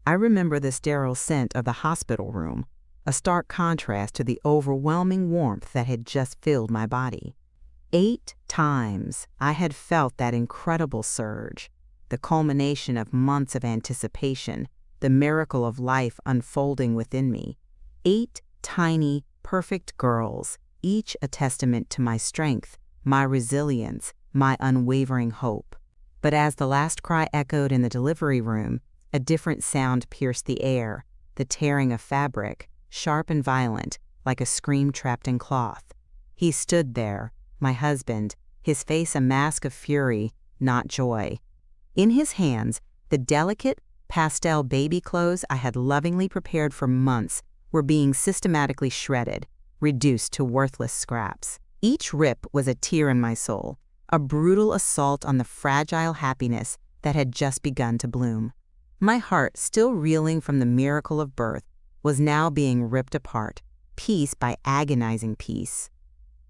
I remember the sterile scent of the hospital room, a stark contrast to the overwhelming warmth that had just filled my body. 8 times I had felt that incredible surge, the culmination of months of anticipation, the miracle of life unfolding within me. 8 tiny, perfect girls, each a testament to my strength, my resilience, my unwavering hope. But as the last cry echoed in the delivery room, a different sound pierced the air, the tearing of fabric, sharp and violent, like a scream trapped in cloth. He stood there, my husband, his face a mask of fury, not joy. In his hands, the delicate, pastel baby clothes I had lovingly prepared for months were being systematically shredded, reduced to worthless scraps. Each rip was a tear in my soul, a brutal assault on the fragile happiness that had just begun to bloom. My heart, still reeling from the miracle of birth, was now being ripped apart, piece by agonizing piece.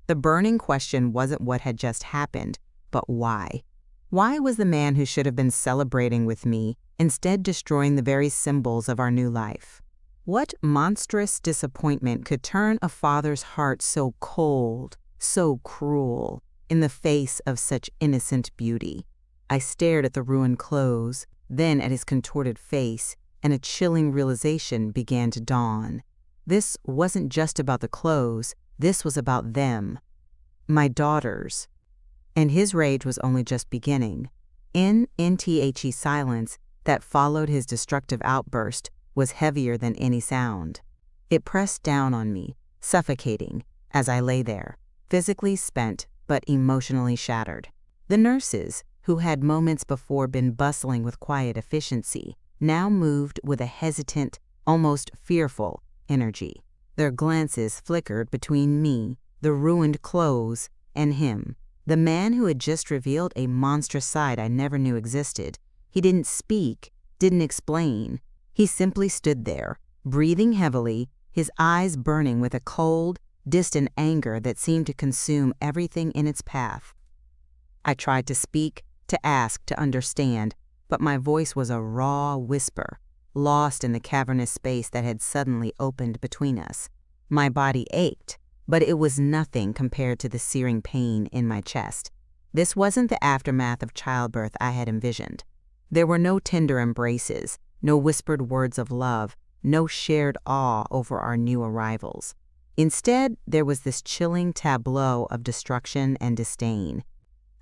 The burning question wasn't what had just happened, but why. Why was the man who should have been celebrating with me instead destroying the very symbols of our new life? What monstrous disappointment could turn a father's heart so cold, so cruel, in the face of such innocent beauty? I stared at the ruined clothes, then at his contorted face, and a chilling realization began to dawn. This wasn't just about the clothes, this was about them, my daughters. And his rage was only just beginning. In the silence that followed his destructive outburst was heavier than any sound. It pressed down on me, suffocating, as I lay there, physically spent but emotionally shattered. The nurses, who had moments before been bustling with quiet efficiency, now moved with a hesitant, almost fearful energy. Their glances flickered between me, the ruined clothes, and him, the man who had just revealed a monstrous side I never knew existed. He didn't speak, didn't explain. He simply stood there, breathing heavily, his eyes burning with a cold, distant anger that seemed to consume everything in its path. I tried to speak, to ask, to understand, but my voice was a raw whisper, lost in the cavernous space that had suddenly opened between us. My body ached, but it was nothing compared to the searing pain in my chest. This wasn't the aftermath of childbirth I had envisioned. There were no tender embraces, no whispered words of love, no shared awe over our new arrivals. Instead, there was this chilling tableau of destruction and disdain.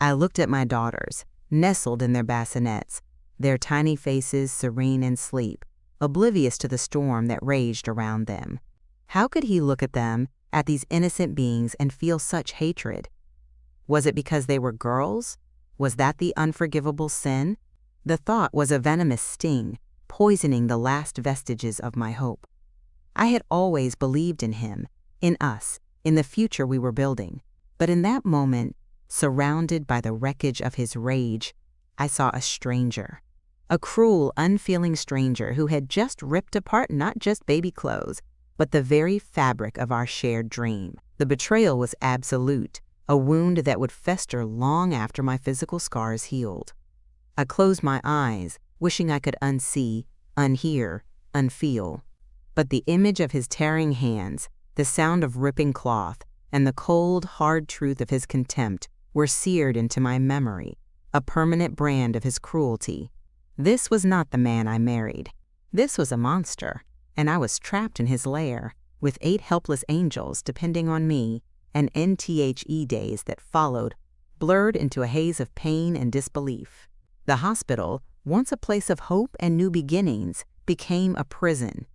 I looked at my daughters, nestled in their bassinets, their tiny faces serene in sleep, oblivious to the storm that raged around them. How could he look at them, at these innocent beings, and feel such hatred? Was it because they were girls? Was that the unforgivable sin? The thought was a venomous sting, poisoning the last vestiges of my hope. I had always believed in him, in us, in the future we were building. But in that moment, surrounded by the wreckage of his rage, I saw a stranger. A cruel, unfeeling stranger who had just ripped apart not just baby clothes, but the very fabric of our shared dream. The betrayal was absolute, a wound that would fester long after my physical scars healed. I closed my eyes, wishing I could unsee, unhear, unfeel. But the image of his tearing hands, the sound of ripping cloth, and the cold, hard truth of his contempt were seared into my memory, a permanent brand of his cruelty. This was not the man I married. This was a monster, and I was trapped in his lair, with 8 helpless angels depending on me, and NTHE days that followed, blurred into a haze of pain and disbelief. The hospital, once a place of hope and new beginnings, became a prison.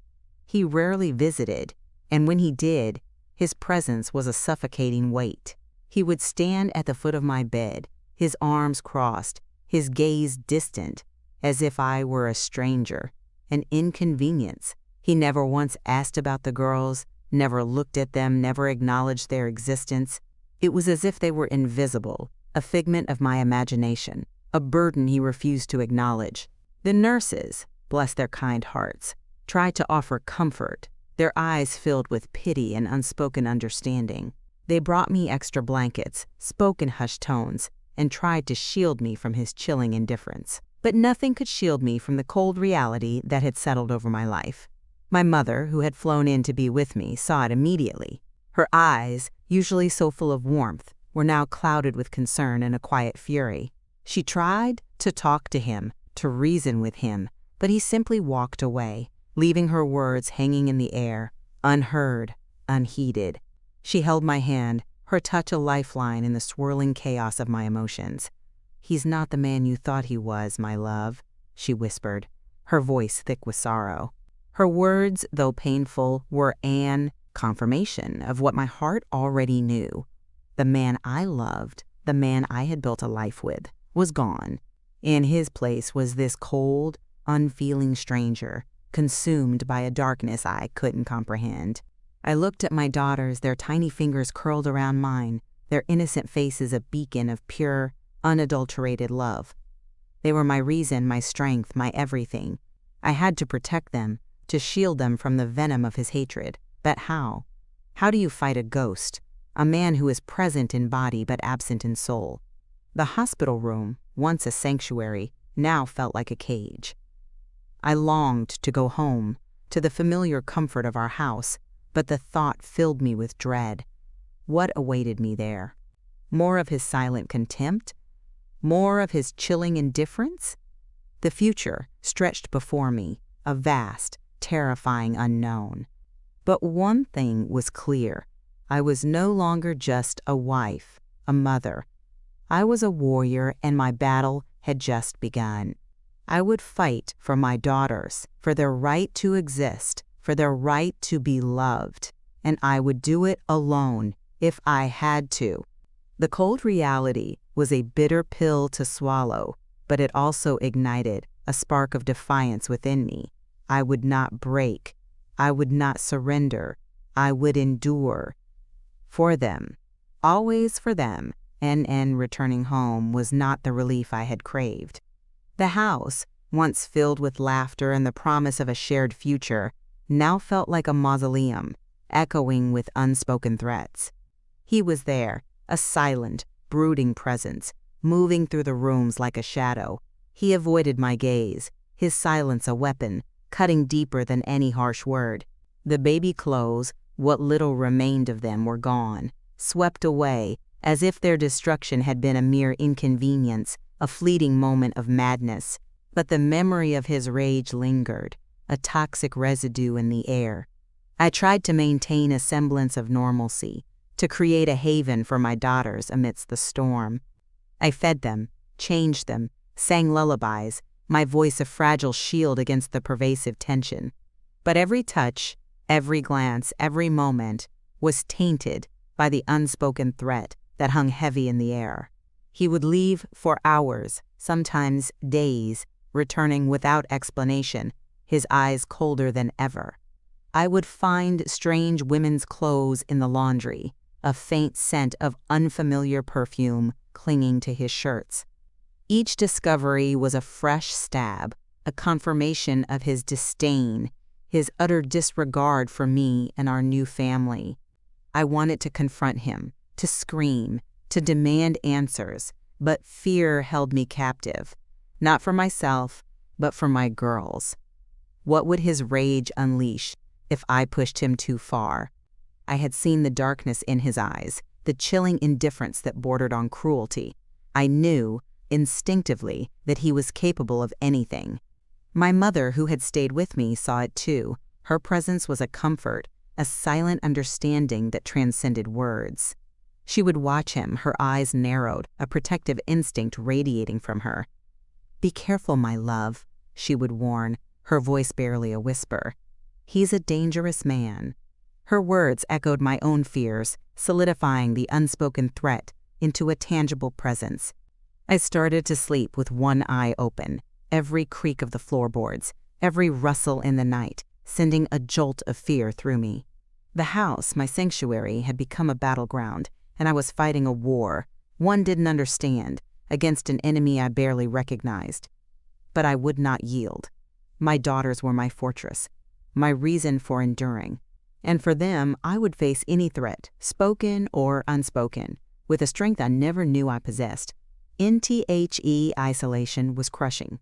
He rarely visited, and when he did, his presence was a suffocating weight. He would stand at the foot of my bed, his arms crossed, his gaze distant, as if I were a stranger, an inconvenience. He never once asked about the girls, never looked at them, never acknowledged their existence. It was as if they were invisible, a figment of my imagination, a burden he refused to acknowledge. The nurses, bless their kind hearts, tried to offer comfort, their eyes filled with pity and unspoken understanding. They brought me extra blankets, spoke in hushed tones, and tried to shield me from his chilling indifference. But nothing could shield me from the cold reality that had settled over my life. My mother, who had flown in to be with me, saw it immediately. Her eyes, usually so full of warmth, were now clouded with concern and a quiet fury. She tried to talk to him, to reason with him, but he simply walked away, leaving her words hanging in the air, unheard, unheeded. She held my hand, her touch a lifeline in the swirling chaos of my emotions. "He's not the man you thought he was, my love," she whispered, her voice thick with sorrow. Her words, though painful, were an confirmation of what my heart already knew. The man I loved, the man I had built a life with, was gone. In his place was this cold, unfeeling stranger, consumed by a darkness I couldn't comprehend. I looked at my daughters, their tiny fingers curled around mine, their innocent faces a beacon of pure, unadulterated love. They were my reason, my strength, my everything. I had to protect them, to shield them from the venom of his hatred. But how? How do you fight a ghost, a man who is present in body but absent in soul? The hospital room, once a sanctuary, now felt like a cage. I longed to go home, to the familiar comfort of our house, but the thought filled me with dread. What awaited me there? More of his silent contempt? More of his chilling indifference? The future stretched before me, a vast, terrifying unknown. But one thing was clear. I was no longer just a wife, a mother. I was a warrior, and my battle had just begun. I would fight for my daughters, for their right to exist, for their right to be loved, and I would do it alone if I had to. The cold reality was a bitter pill to swallow, but it also ignited a spark of defiance within me. I would not break. I would not surrender. I would endure. For them, always for them, and returning home was not the relief I had craved. The house, once filled with laughter and the promise of a shared future, now felt like a mausoleum, echoing with unspoken threats. He was there, a silent, brooding presence, moving through the rooms like a shadow. He avoided my gaze, his silence a weapon, cutting deeper than any harsh word. The baby clothes, what little remained of them, were gone, swept away, as if their destruction had been a mere inconvenience, a fleeting moment of madness. But the memory of his rage lingered, a toxic residue in the air. I tried to maintain a semblance of normalcy, to create a haven for my daughters amidst the storm. I fed them, changed them, sang lullabies, my voice a fragile shield against the pervasive tension. But every touch, every glance, every moment was tainted by the unspoken threat that hung heavy in the air. He would leave for hours, sometimes days, returning without explanation, his eyes colder than ever. I would find strange women's clothes in the laundry, a faint scent of unfamiliar perfume clinging to his shirts. Each discovery was a fresh stab, a confirmation of his disdain, his utter disregard for me and our new family. I wanted to confront him, to scream, to demand answers, but fear held me captive, not for myself, but for my girls. What would his rage unleash if I pushed him too far? I had seen the darkness in his eyes, the chilling indifference that bordered on cruelty. I knew, instinctively, that he was capable of anything. My mother, who had stayed with me, saw it too. Her presence was a comfort, a silent understanding that transcended words. She would watch him, her eyes narrowed, a protective instinct radiating from her. "Be careful, my love," she would warn, her voice barely a whisper. "He's a dangerous man." Her words echoed my own fears, solidifying the unspoken threat into a tangible presence. I started to sleep with one eye open, every creak of the floorboards, every rustle in the night, sending a jolt of fear through me. The house, my sanctuary, had become a battleground, and I was fighting a war, one didn't understand, against an enemy I barely recognized. But I would not yield. My daughters were my fortress, my reason for enduring. And for them, I would face any threat, spoken or unspoken, with a strength I never knew I possessed. NTHE isolation was crushing.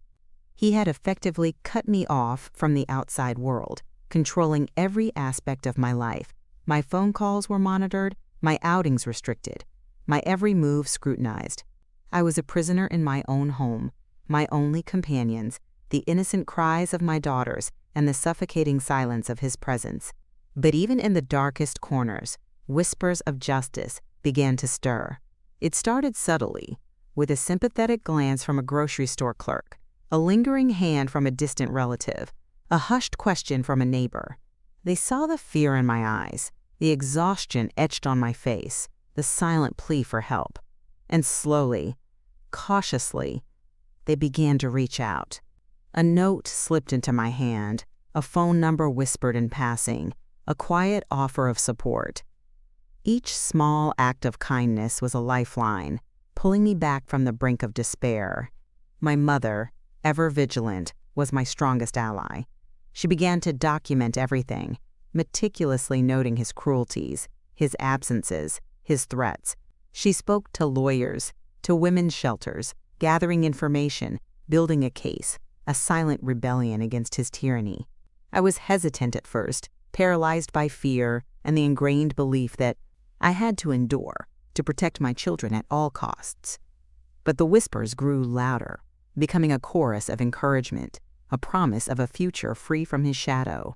He had effectively cut me off from the outside world, controlling every aspect of my life. My phone calls were monitored, my outings restricted, my every move scrutinized. I was a prisoner in my own home, my only companions, the innocent cries of my daughters, and the suffocating silence of his presence. But even in the darkest corners, whispers of justice began to stir. It started subtly, with a sympathetic glance from a grocery store clerk, a lingering hand from a distant relative, a hushed question from a neighbor. They saw the fear in my eyes, the exhaustion etched on my face, the silent plea for help. And slowly, cautiously, they began to reach out. A note slipped into my hand, a phone number whispered in passing, a quiet offer of support. Each small act of kindness was a lifeline, pulling me back from the brink of despair. My mother, ever vigilant, was my strongest ally. She began to document everything, meticulously noting his cruelties, his absences, his threats. She spoke to lawyers, to women's shelters, gathering information, building a case, a silent rebellion against his tyranny. I was hesitant at first, paralyzed by fear and the ingrained belief that I had to endure to protect my children at all costs. But the whispers grew louder, becoming a chorus of encouragement, a promise of a future free from his shadow.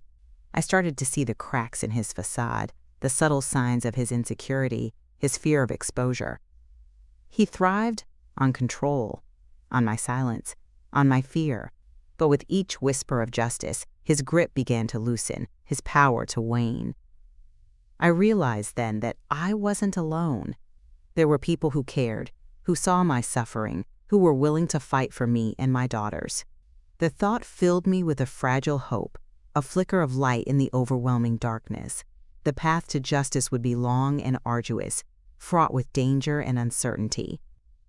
I started to see the cracks in his facade, the subtle signs of his insecurity, his fear of exposure. He thrived on control, on my silence, on my fear. But with each whisper of justice, his grip began to loosen, his power to wane. I realized then that I wasn't alone. There were people who cared, who saw my suffering, who were willing to fight for me and my daughters. The thought filled me with a fragile hope, a flicker of light in the overwhelming darkness. The path to justice would be long and arduous, fraught with danger and uncertainty.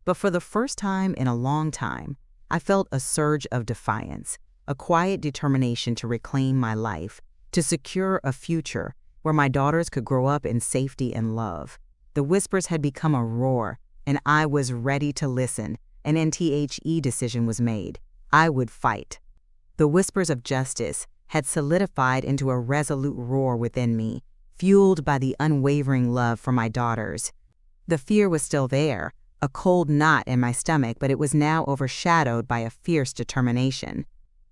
But for the first time in a long time, I felt a surge of defiance, a quiet determination to reclaim my life, to secure a future where my daughters could grow up in safety and love. The whispers had become a roar, and I was ready to listen. An NTHE decision was made. I would fight. The whispers of justice had solidified into a resolute roar within me, fueled by the unwavering love for my daughters. The fear was still there, a cold knot in my stomach, but it was now overshadowed by a fierce determination.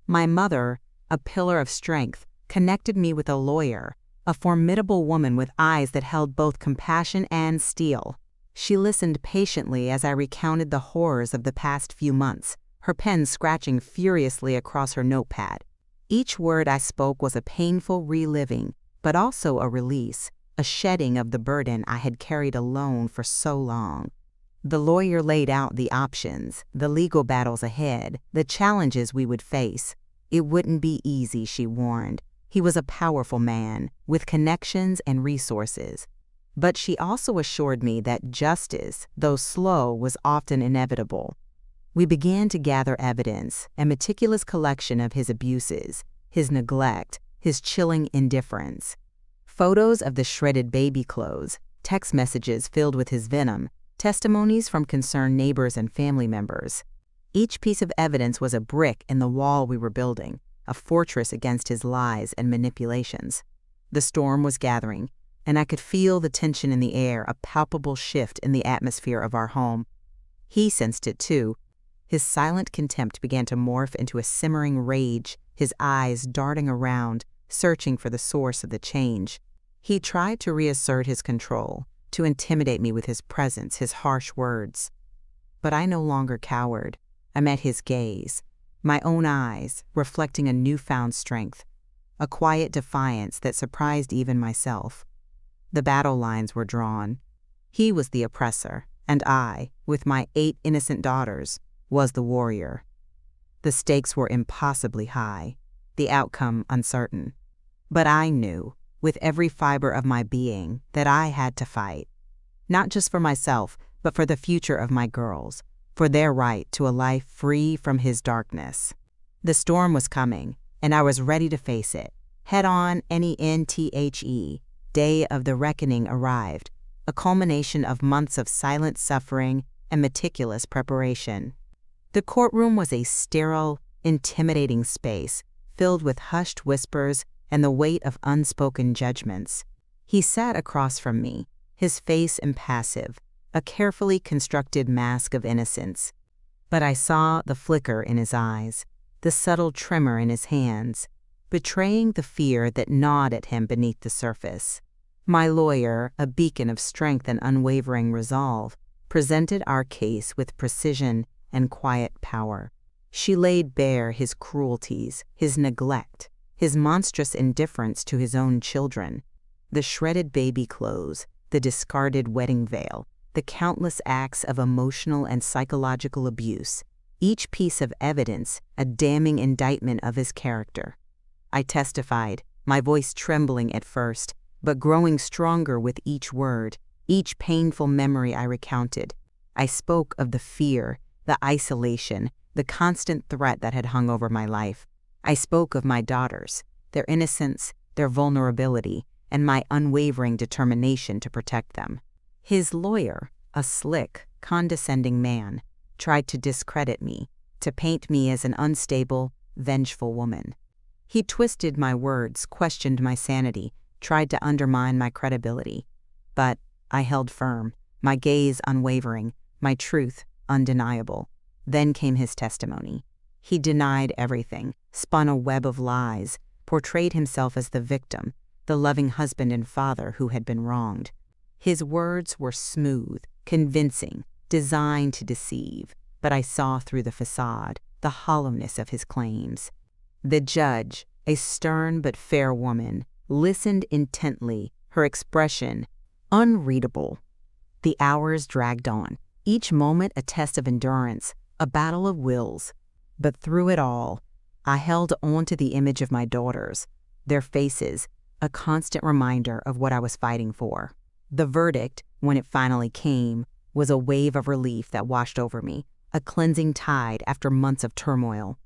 My mother, a pillar of strength, connected me with a lawyer, a formidable woman with eyes that held both compassion and steel. She listened patiently as I recounted the horrors of the past few months, her pen scratching furiously across her notepad. Each word I spoke was a painful reliving, but also a release, a shedding of the burden I had carried alone for so long. The lawyer laid out the options, the legal battles ahead, the challenges we would face. It wouldn't be easy, she warned. He was a powerful man, with connections and resources. But she also assured me that justice, though slow, was often inevitable. We began to gather evidence, a meticulous collection of his abuses, his neglect, his chilling indifference. Photos of the shredded baby clothes, text messages filled with his venom, testimonies from concerned neighbors and family members. Each piece of evidence was a brick in the wall we were building, a fortress against his lies and manipulations. The storm was gathering, and I could feel the tension in the air, a palpable shift in the atmosphere of our home. He sensed it too. His silent contempt began to morph into a simmering rage, his eyes darting around, searching for the source of the change. He tried to reassert his control, to intimidate me with his presence, his harsh words. But I no longer cowered. I met his gaze, my own eyes reflecting a newfound strength, a quiet defiance that surprised even myself. The battle lines were drawn. He was the oppressor, and I, with my 8 innocent daughters, was the warrior. The stakes were impossibly high, the outcome uncertain. But I knew, with every fiber of my being, that I had to fight. Not just for myself, but for the future of my girls, for their right to a life free from his darkness. The storm was coming, and I was ready to face it. Head on, NENTHE. Day of the reckoning arrived, a culmination of months of silent suffering and meticulous preparation. The courtroom was a sterile, intimidating space filled with hushed whispers and the weight of unspoken judgments. He sat across from me, his face impassive, a carefully constructed mask of innocence. But I saw the flicker in his eyes, the subtle tremor in his hands, betraying the fear that gnawed at him beneath the surface. My lawyer, a beacon of strength and unwavering resolve, presented our case with precision and quiet power. She laid bare his cruelties, his neglect, his monstrous indifference to his own children, the shredded baby clothes, the discarded wedding veil, the countless acts of emotional and psychological abuse, each piece of evidence a damning indictment of his character. I testified, my voice trembling at first, but growing stronger with each word, each painful memory I recounted. I spoke of the fear, the isolation, the constant threat that had hung over my life. I spoke of my daughters, their innocence, their vulnerability, and my unwavering determination to protect them. His lawyer, a slick, condescending man, tried to discredit me, to paint me as an unstable, vengeful woman. He twisted my words, questioned my sanity, tried to undermine my credibility. But I held firm, my gaze unwavering, my truth undeniable. Then came his testimony. He denied everything, spun a web of lies, portrayed himself as the victim, the loving husband and father who had been wronged. His words were smooth, convincing, designed to deceive, but I saw through the facade, the hollowness of his claims. The judge, a stern but fair woman, listened intently, her expression unreadable. The hours dragged on, each moment a test of endurance, a battle of wills. But through it all, I held on to the image of my daughters, their faces, a constant reminder of what I was fighting for. The verdict, when it finally came, was a wave of relief that washed over me, a cleansing tide after months of turmoil.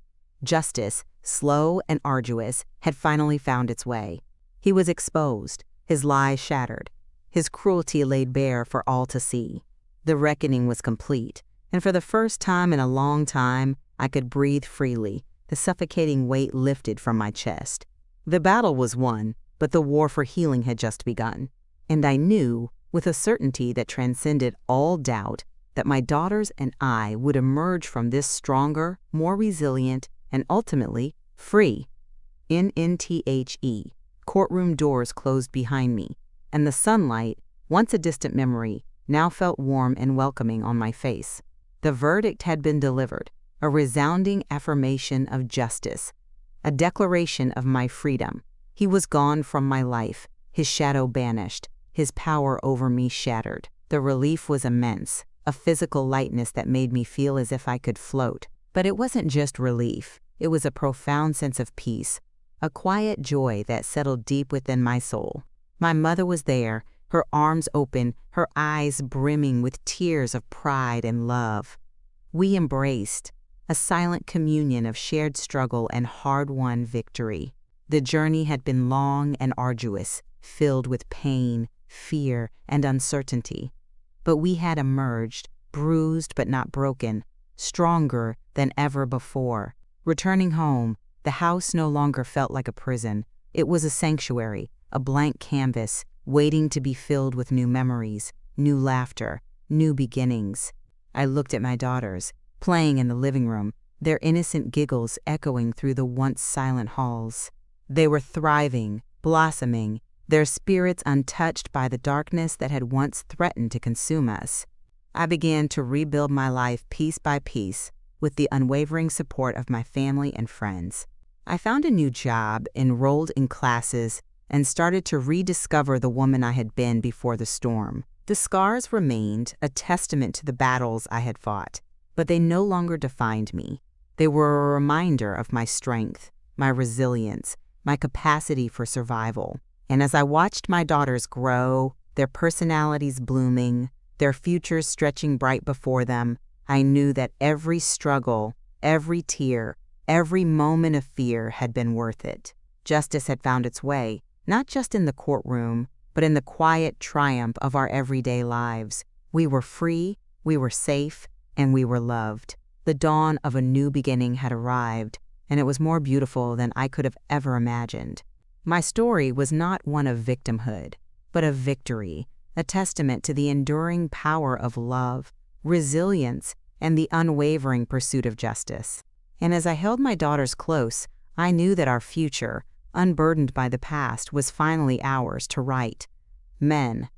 Justice, slow and arduous, had finally found its way. He was exposed, his lies shattered, his cruelty laid bare for all to see. The reckoning was complete, and for the first time in a long time, I could breathe freely, the suffocating weight lifted from my chest. The battle was won, but the war for healing had just begun. And I knew, with a certainty that transcended all doubt, that my daughters and I would emerge from this stronger, more resilient, and ultimately free. NNTHE. Courtroom doors closed behind me, and the sunlight, once a distant memory, now felt warm and welcoming on my face. The verdict had been delivered, a resounding affirmation of justice, a declaration of my freedom. He was gone from my life, his shadow banished, his power over me shattered. The relief was immense, a physical lightness that made me feel as if I could float. But it wasn't just relief, it was a profound sense of peace, a quiet joy that settled deep within my soul. My mother was there, her arms open, her eyes brimming with tears of pride and love. We embraced, a silent communion of shared struggle and hard-won victory. The journey had been long and arduous, filled with pain, fear, and uncertainty. But we had emerged, bruised but not broken, stronger than ever before. Returning home, the house no longer felt like a prison. It was a sanctuary, a blank canvas, waiting to be filled with new memories, new laughter, new beginnings. I looked at my daughters, playing in the living room, their innocent giggles echoing through the once silent halls. They were thriving, blossoming, their spirits untouched by the darkness that had once threatened to consume us. I began to rebuild my life piece by piece with the unwavering support of my family and friends. I found a new job, enrolled in classes, and started to rediscover the woman I had been before the storm. The scars remained, a testament to the battles I had fought, but they no longer defined me. They were a reminder of my strength, my resilience, my capacity for survival. And as I watched my daughters grow, their personalities blooming, their futures stretching bright before them, I knew that every struggle, every tear, every moment of fear had been worth it. Justice had found its way, not just in the courtroom, but in the quiet triumph of our everyday lives. We were free, we were safe, and we were loved. The dawn of a new beginning had arrived, and it was more beautiful than I could have ever imagined. My story was not one of victimhood, but of victory, a testament to the enduring power of love, resilience, and the unwavering pursuit of justice. And as I held my daughters close, I knew that our future, unburdened by the past, was finally ours to write. Men,